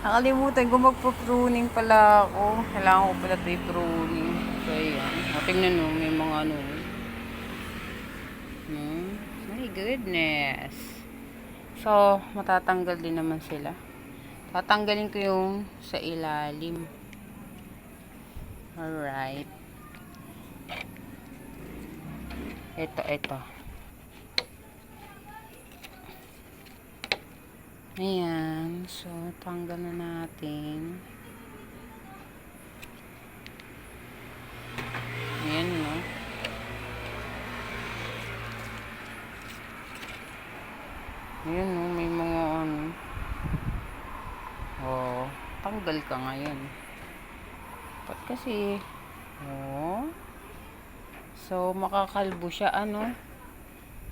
Nakalimutan ko magpo-pruning pala ako. Kailangan ko pala ito i-pruning. So, ayan. O, tingnan mo, may mga ano. My goodness. So, matatanggal din naman sila. Tatanggalin ko yung sa ilalim. Alright. Ito. Ayan. So, tanggal na natin. Ayan, no? Ayan, no? May mga ano. Oh, tanggal ka ngayon. Ba't kasi? Oh. So, makakalbo siya, ano?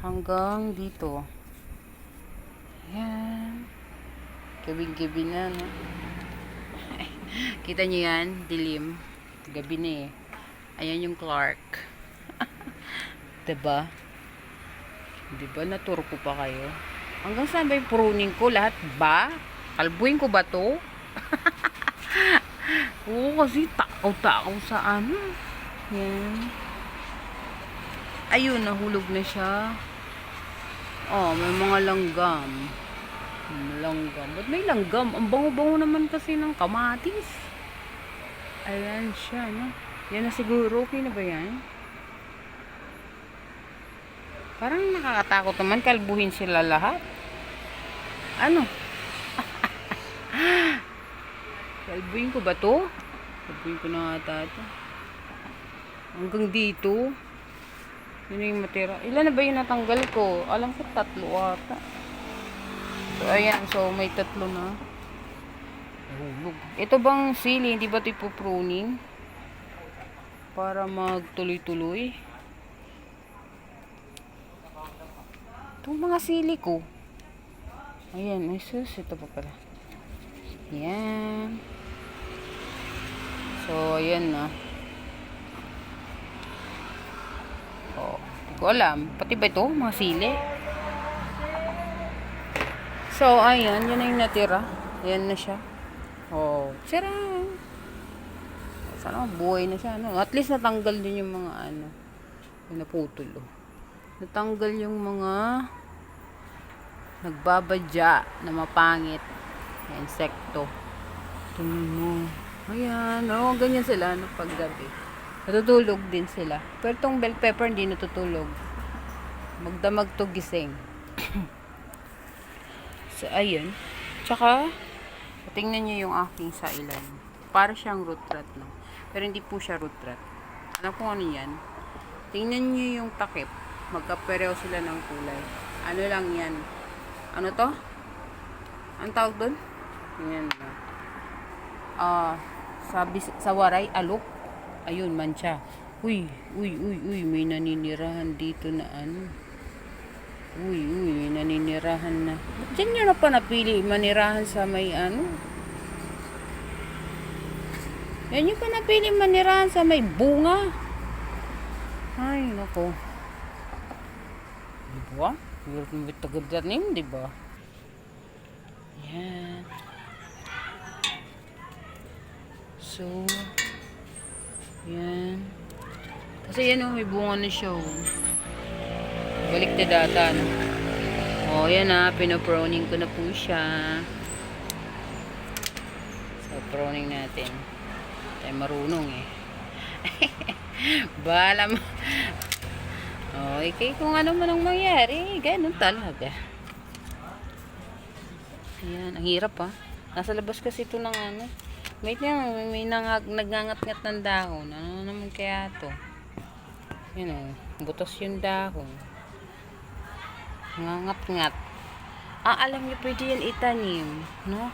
Hanggang dito. Ayan. Gabi-gabi na, no? Kita nyo yan? Dilim. Gabi na eh. Ayan yung Clark. Diba? Diba? Naturo ko pa kayo. Hanggang saan ba yung pruning ko? Lahat ba? Kalbuin ko ba to? Oo, kasi takaw-takaw sa ano. Yan. Ayun, nahulog na siya. Oh, may mga langgam. Langgam. Ba't may langgam? Ang bango-bango naman kasi ng kamatis. Ayan siya, no? Yan na siguro. Okay na ba yan? Parang nakakatakot naman. Kalbuhin sila lahat. Ano? Kalbuhin ko ba to? Kalbuhin ko na ata ito. Hanggang dito. Yun yung matira. Ilan na ba yung natanggal ko? Alam ko 3 ata. So, ayan. So, may 3 na. Hulog. Ito bang sili? Hindi ba ito ipupruning? Para magtuloy-tuloy. Itong mga sili ko. Ayan. Ay sus. Ito pa pala. Ayan. So, ayan na. Oh, hindi ko alam. Pati ba ito? Mga sili? So, ayan. Yan na yung natira. Ayan na siya. Oh, sira. Sana buhay na siya. No? At least natanggal din yung mga ano. Yung naputol. Oh. Natanggal yung mga nagbabadya na mapangit na insekto. Tingnan mo. Ayan. Oh, ganyan sila no, paggabi. Natutulog din sila. Pero itong bell pepper hindi natutulog. Magdamag to gising. So, ayun. Tsaka, tingnan nyo yung aking sa ilan. Para siyang root rat, no? Pero hindi po siya root rat. Alam ko ano yan. Tingnan nyo yung takip. Magkapareho sila ng kulay. Ano lang yan? Ano to? Ang tawag doon? Yan. Sa waray, alok. Ayun, mancha. Uy, may naninirahan dito na ano. Uy, may naninirahan na. Ba't dyan nyo na pa napili manirahan sa may ano? Yan nyo pa napili manirahan sa may bunga. Ay, nako. Diba? Hirap mo tagadanim, diba? Yan. So, yan. Kasi yan may bunga na siya. Balik na data, no? O, yan na. Pinaproning ko na po siya. So, proning natin. Tayo marunong eh. Bahala mo. Okay, kung ano man ang mangyari, ganun talaga. Ayan, ang hirap ha. Nasa labas kasi ito ng ano. May nagngangat-ngat ng dahon. Ano naman kaya to? Yan o, butas yung dahon. Ngangat-ngat. Alam niyo, pwede yan itanim. No?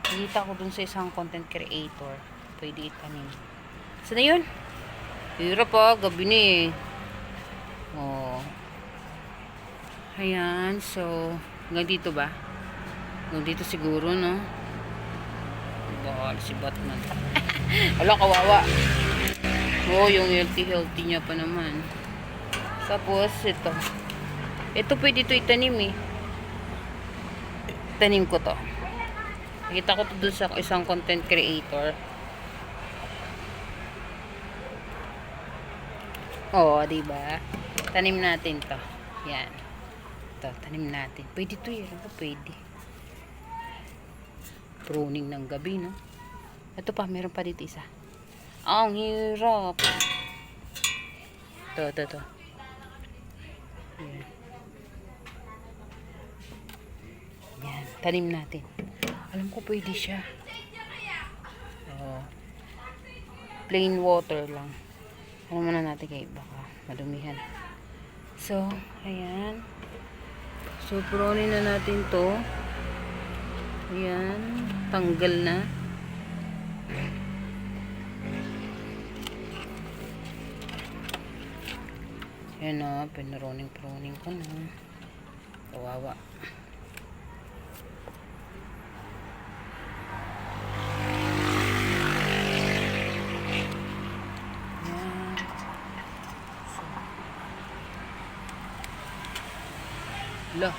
Nakita ko dun sa isang content creator. Pwede itanim. Saan na yun? Hirap ha, gabi na eh. Oh. Ayan, so, hanggang dito ba? Hanggang dito siguro, no? Bawal si Batman. Wala, kawawa. Oh, yung healthy niya pa naman. Tapos, ito. Ito pwede ito itanim eh. Tanim ko to. Nakita ko to dun sa isang content creator. Oo, diba? Tanim natin to. Yan. Ito, tanim natin. Pwede to yun. Ano pwede? Pruning ng gabi, no? Ito pa, meron pa dito isa. Ang hirap. Ito. Yan. Yan, tanim natin. Alam ko pwede siya. Plain water lang. Ano muna natin kay baka madumihan. So, ayan. So, prunin na natin to. Ayan. Tanggal na. Ayan na. Pruning ko na. Kawawa. Lo.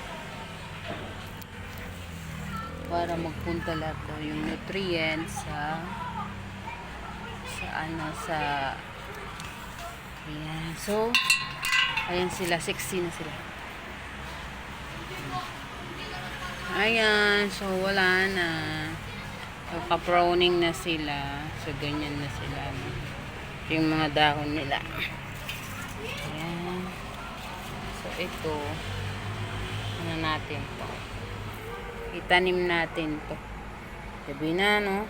Para magpunta lahat daw yung nutrients sa ayan. So, ayan sila, sexy na sila. Ayan, so wala na. So, ka-pruning na sila. So, ganyan na sila. No? Yung mga dahon nila. Ayan. So, ito ano natin to, itanim natin to gabi na, no?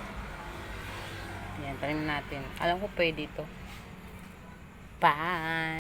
Yan, tanim natin. Alam ko pwede to. Bye!